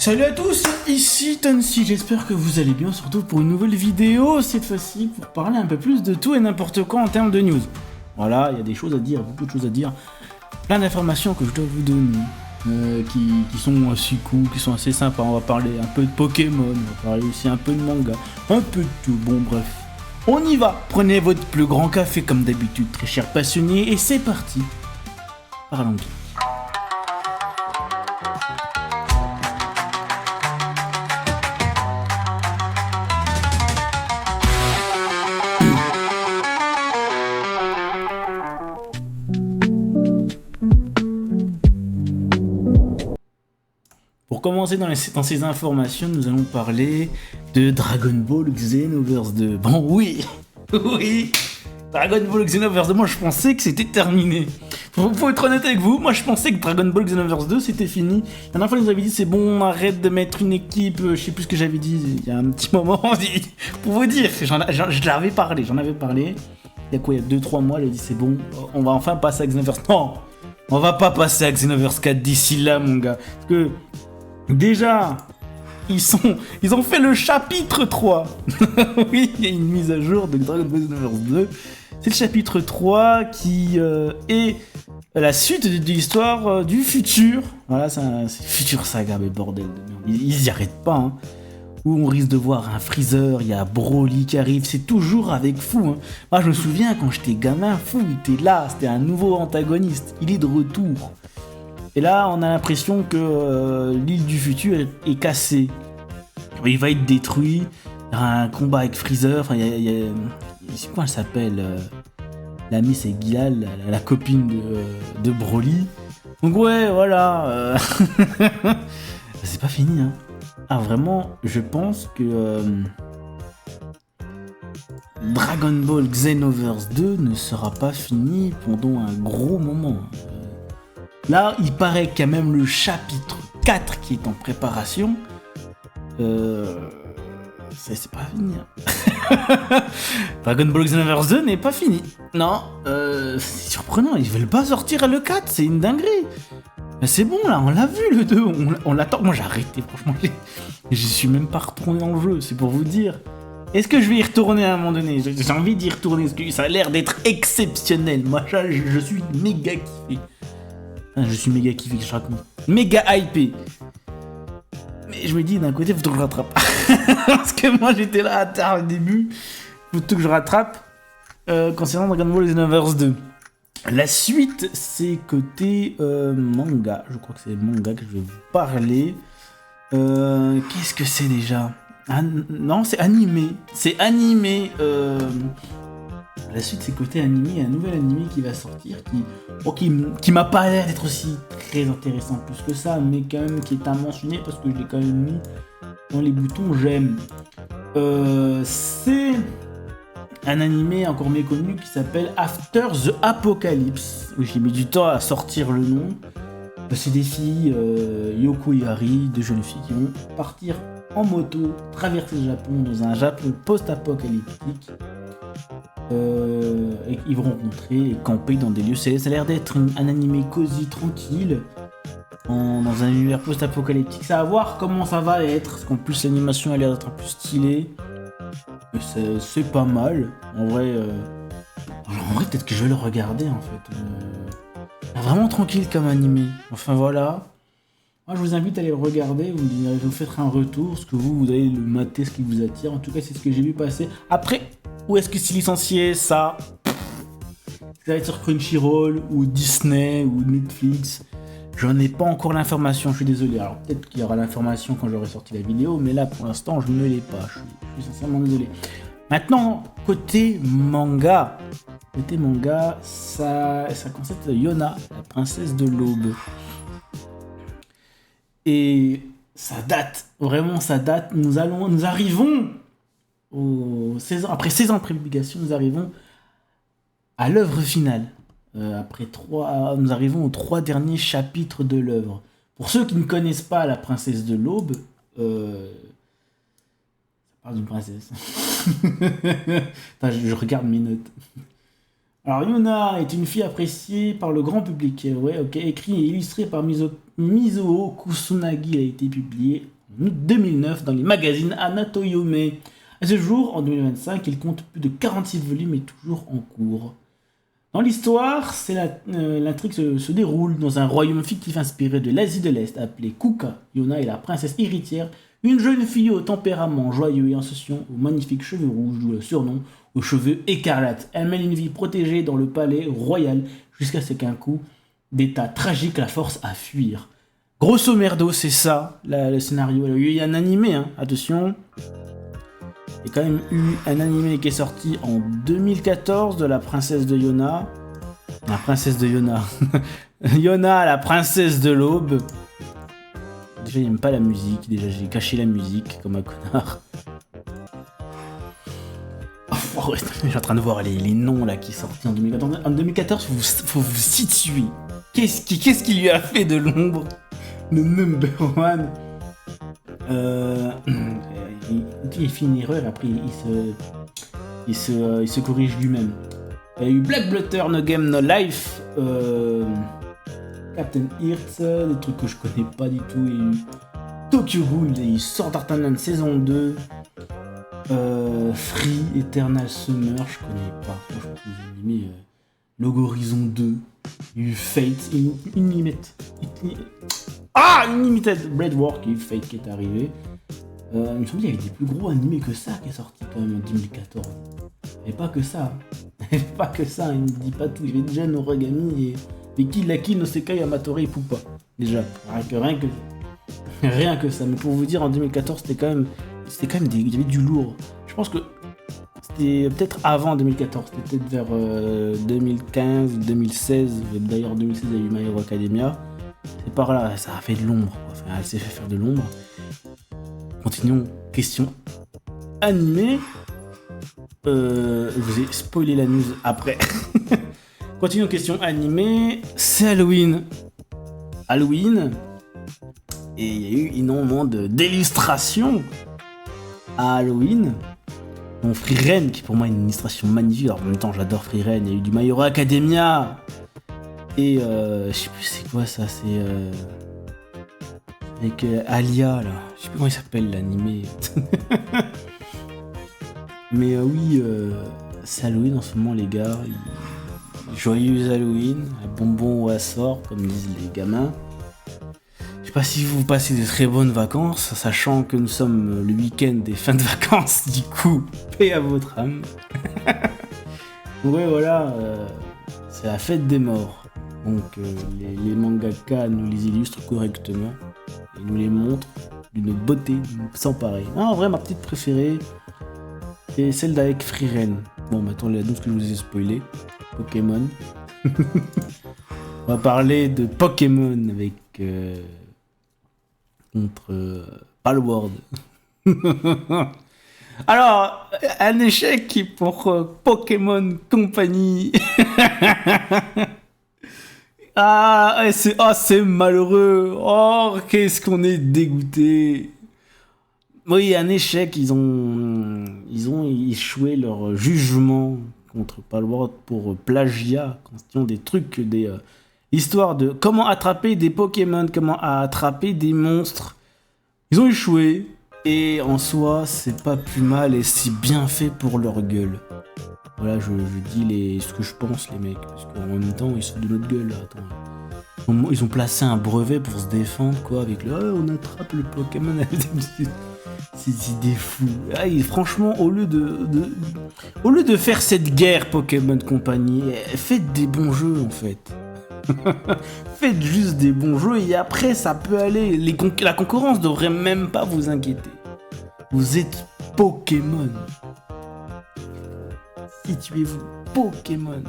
Salut à tous, ici Tancy, j'espère que vous allez bien, surtout pour une nouvelle vidéo, cette fois-ci pour parler un peu plus de tout et n'importe quoi en termes de news. Voilà, il y a des choses à dire, beaucoup de choses à dire, plein d'informations que je dois vous donner, qui sont assez cool, qui sont assez sympas. On va parler un peu de Pokémon, on va parler aussi un peu de manga, un peu de tout, bon bref. On y va, prenez votre plus grand café comme d'habitude, très chers passionnés, et c'est parti. Parlons de Pour commencer dans ces informations, nous allons parler de Dragon Ball Xenoverse 2. Bon, oui, oui, Dragon Ball Xenoverse 2, moi je pensais que c'était terminé. Faut être honnête avec vous, moi je pensais que Dragon Ball Xenoverse 2 c'était fini. La dernière fois, ils nous avaient dit c'est bon, arrête de mettre une équipe, je sais plus ce que j'avais dit il y a un petit moment. Pour vous dire, j'en avais parlé. Il y a quoi, il y a 2-3 mois, elle a dit c'est bon, on va enfin passer à Xenoverse. Non, on va pas passer à Xenoverse 4 d'ici là, mon gars. Parce que. Déjà, ils ont fait le chapitre 3. Oui, il y a une mise à jour de Dragon Ball Xenoverse 2. C'est le chapitre 3 qui est la suite de l'histoire du futur. Voilà, c'est futur saga, mais bordel de merde. Ils y arrêtent pas, hein. Où on risque de voir un Freezer, il y a Broly qui arrive, c'est toujours avec Fou. Hein. Moi, je me souviens quand j'étais gamin, Fou était là, c'était un nouveau antagoniste. Il est de retour. Et là, on a l'impression que l'île du futur est cassée. Il va être détruit. Il y aura un combat avec Freezer. Enfin, c'est quoi elle s'appelle l'amie, c'est Gilal, la copine de Broly. Donc ouais, voilà. C'est pas fini, hein. Ah, vraiment, je pense que Dragon Ball Xenoverse 2 ne sera pas fini pendant un gros moment. Là, il paraît qu'il y a même le chapitre 4 qui est en préparation. C'est pas fini. Hein. Dragon Ball Xenoverse 2 n'est pas fini. Non, c'est surprenant, ils veulent pas sortir le 4, c'est une dinguerie. Mais c'est bon là, on l'a vu le 2, on l'attend. Moi j'ai arrêté, franchement, je suis même pas retourné dans le jeu, c'est pour vous dire. Est-ce que je vais y retourner à un moment donné? J'ai envie d'y retourner, parce que ça a l'air d'être exceptionnel. Moi je suis méga kiffé. Je suis méga kiffé que je raconte. Méga hypé. Mais je me dis, d'un côté, faut que je rattrape. Parce que moi, j'étais là à tard au début. Faut que je rattrape. Concernant Dragon Ball Xenoverse 2. La suite, c'est côté manga. Je crois que c'est manga que je vais vous parler. Qu'est-ce que c'est déjà? Non, c'est animé. C'est animé. La suite, c'est côté animé, il y a un nouvel animé qui va sortir qui m'a pas l'air d'être aussi très intéressant plus que ça, mais quand même qui est à mentionner parce que je l'ai quand même mis dans les boutons j'aime. C'est un animé encore méconnu qui s'appelle After the Apocalypse. Oui, j'ai mis du temps à sortir le nom. C'est des filles, Yoko et Hari, deux jeunes filles qui vont partir en moto, traverser le Japon dans un Japon post-apocalyptique. Et ils vont rencontrer et camper dans des lieux. Ça a l'air d'être un animé cosy, tranquille, dans un univers post-apocalyptique. Ça va voir comment ça va être, parce qu'en plus l'animation a l'air d'être un peu stylée. C'est pas mal. En vrai, peut-être que je vais le regarder en fait. Vraiment tranquille comme animé. Enfin voilà. Moi je vous invite à aller le regarder, vous me direz, vous faites un retour, ce que vous allez le mater, ce qui vous attire. En tout cas c'est ce que j'ai vu passer. Après, où est-ce que c'est licencié ça? Ça va être sur Crunchyroll ou Disney ou Netflix. J'en ai pas encore l'information, je suis désolé. Alors peut-être qu'il y aura l'information quand j'aurai sorti la vidéo, mais là pour l'instant je ne l'ai pas. Je suis sincèrement désolé. Maintenant, côté manga. Ça concerne Yona, la princesse de l'aube. Et ça date, vraiment ça date. Nous arrivons après 16 ans de publication, nous arrivons à l'œuvre finale. Nous arrivons aux 3 derniers chapitres de l'œuvre. Pour ceux qui ne connaissent pas la princesse de l'aube, ça parle d'une princesse. Attends, je regarde mes notes. Alors Yuna est une fille appréciée par le grand public. Ouais, ok, écrit et illustré par Mizuho Kusunagi a été publié en août 2009 dans les magazines Anatoyome. À ce jour, en 2025, il compte plus de 46 volumes et toujours en cours. Dans l'histoire, l'intrigue se déroule dans un royaume fictif inspiré de l'Asie de l'Est appelé Kuka. Yona est la princesse héritière, une jeune fille au tempérament joyeux et insouciant, aux magnifiques cheveux rouges, d'où le surnom aux cheveux écarlates. Elle mène une vie protégée dans le palais royal jusqu'à ce qu'un coup d'état tragique la force à fuir. Grosso merdo, c'est ça le scénario. Il y a un animé, hein, attention. Il y a quand même eu un animé qui est sorti en 2014 de la princesse de Yona. La princesse de Yona. Yona, la princesse de l'aube. Déjà, il n'aime pas la musique. Déjà, j'ai caché la musique comme un connard. Oh, ouais, je suis en train de voir les noms là qui sont sortis en 2014. En 2014, faut vous situer. Qu'est-ce qui lui a fait de l'ombre? Le number one. Il fait une erreur, après il se corrige lui-même. Il y a eu Black Blutter, No Game, No Life, Captain Heart, des trucs que je connais pas du tout. Il y a eu Tokyo Ghoul, il sort d'Artanan saison 2, Free, Eternal Summer, je connais pas, franchement, j'ai mis Logorizon 2, il y a eu Fate, Unlimited Breadwork, il y a eu Fate qui est arrivé. Il me semble qu'il y avait des plus gros animés que ça qui est sorti quand même en 2014. Et pas que ça. Pas que ça, il ne dit pas tout. Il y avait déjà Noragami et Kill la Kill no Sekai Amatore et Pupa. Déjà, rien que ça. Mais pour vous dire, en 2014, c'était quand même il y avait du lourd. Je pense que c'était peut-être avant 2014. C'était peut-être vers 2015, 2016. D'ailleurs, en 2016, il y a eu My Hero Academia. Et par là, ça a fait de l'ombre. Enfin, elle s'est fait faire de l'ombre. Continuons, question animée. Je vous ai spoilé la news après. Continuons, question animée. C'est Halloween. Et il y a eu énormément d'illustrations à Halloween. Bon, Frieren, qui pour moi est une illustration magnifique. Alors en même temps, j'adore Frieren. Il y a eu du My Hero Academia. Et je sais plus c'est quoi ça, c'est... avec Alia là, je sais plus comment il s'appelle l'animé. Mais oui, c'est Halloween en ce moment les gars. Joyeux Halloween, un bonbon au assort comme disent les gamins. Je sais pas si vous passez de très bonnes vacances, sachant que nous sommes le week-end des fins de vacances, du coup, paix à votre âme. Ouais voilà, c'est la fête des morts. Donc les mangaka nous les illustrent correctement. Et nous les montre d'une beauté sans pareil. En vrai, ma petite préférée, c'est celle d'avec Frieren. Bon, maintenant, la news que je vous ai spoilé, Pokémon. On va parler de Pokémon avec... contre Palworld. Alors, un échec pour Pokémon Company. C'est malheureux. Oh, qu'est-ce qu'on est dégoûté. Oui, un échec. Ils ont échoué leur jugement contre Palworld pour plagiat. Question des trucs, l'histoire de comment attraper des Pokémon, comment attraper des monstres. Ils ont échoué. Et en soi, c'est pas plus mal et c'est bien fait pour leur gueule. Voilà, je dis ce que je pense, les mecs, parce qu'en même temps, ils sont de notre gueule, là, attends. Ils ont placé un brevet pour se défendre, quoi, avec on attrape le Pokémon. C'est des fous. Et franchement, au lieu de faire cette guerre Pokémon Company, faites des bons jeux, en fait. Faites juste des bons jeux, et après, ça peut aller. La concurrence devrait même pas vous inquiéter. Vous êtes Pokémon. Situez-vous, Pokémon.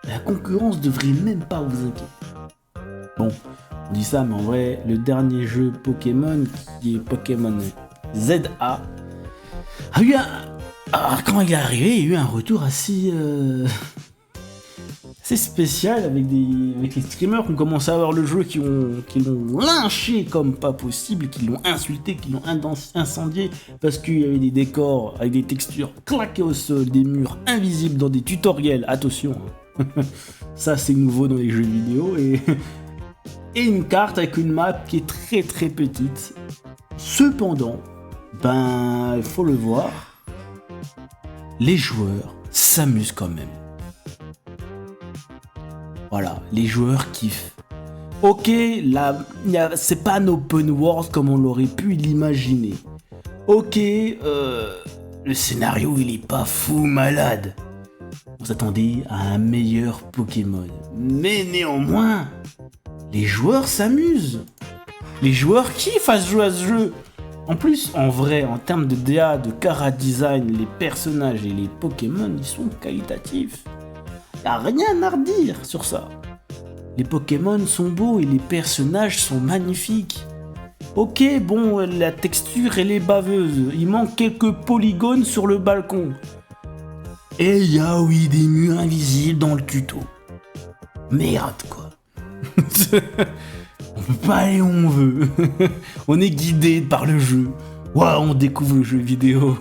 La concurrence devrait même pas vous inquiéter. Bon, on dit ça, mais en vrai, le dernier jeu Pokémon, qui est Pokémon ZA, a eu quand il est arrivé, il y a eu un retour assez spécial avec les streamers qui ont commencé à voir le jeu, qui l'ont lynché comme pas possible, qui l'ont insulté, qui l'ont incendié parce qu'il y avait des décors avec des textures claquées au sol, des murs invisibles dans des tutoriels. Attention, ça c'est nouveau dans les jeux vidéo et une carte avec une map qui est très très petite. Cependant, il faut le voir, les joueurs s'amusent quand même. Voilà, les joueurs kiffent. Ok, là, c'est pas un open world comme on l'aurait pu l'imaginer. Ok, le scénario il est pas fou malade. On s'attendait à un meilleur Pokémon. Mais néanmoins, les joueurs s'amusent. Les joueurs kiffent à jouer à ce jeu. En plus, en vrai, en termes de DA, de chara design, les personnages et les Pokémon, ils sont qualitatifs. Y'a rien à redire sur ça. Les Pokémon sont beaux et les personnages sont magnifiques. Ok, bon, la texture elle est baveuse. Il manque quelques polygones sur le balcon. Et il y a oui des murs invisibles dans le tuto. Merde quoi. On peut pas aller où on veut. On est guidé par le jeu. Waouh, on découvre le jeu vidéo.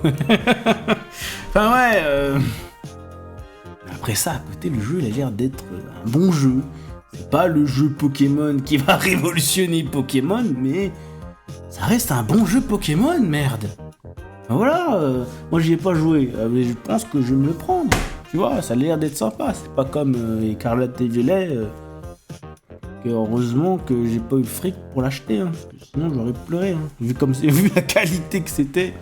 Enfin ouais. Après ça, à côté, le jeu il a l'air d'être un bon jeu. C'est pas le jeu Pokémon qui va révolutionner Pokémon, mais ça reste un bon jeu Pokémon, merde. Voilà, moi j'y ai pas joué, mais je pense que je vais me le prendre. Tu vois, ça a l'air d'être sympa. C'est pas comme Écarlate et Violet. Que heureusement que j'ai pas eu le fric pour l'acheter, hein, parce que sinon j'aurais pleuré. Hein. Vu la qualité que c'était.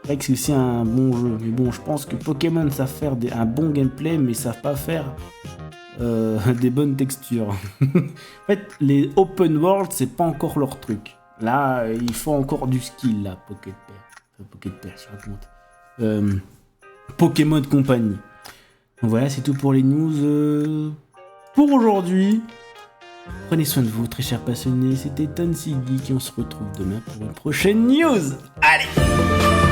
C'est vrai que c'est aussi un bon jeu. Mais bon, je pense que Pokémon savent faire un bon gameplay, mais ils savent pas faire des bonnes textures. En fait, les open world, c'est pas encore leur truc. Là, il faut encore du skill, là, Pocket Pair, je raconte. Pokémon Company. Donc voilà, c'est tout pour les news pour aujourd'hui. Prenez soin de vous, très chers passionnés. C'était Tonsiggy qui on se retrouve demain pour une prochaine news. Allez!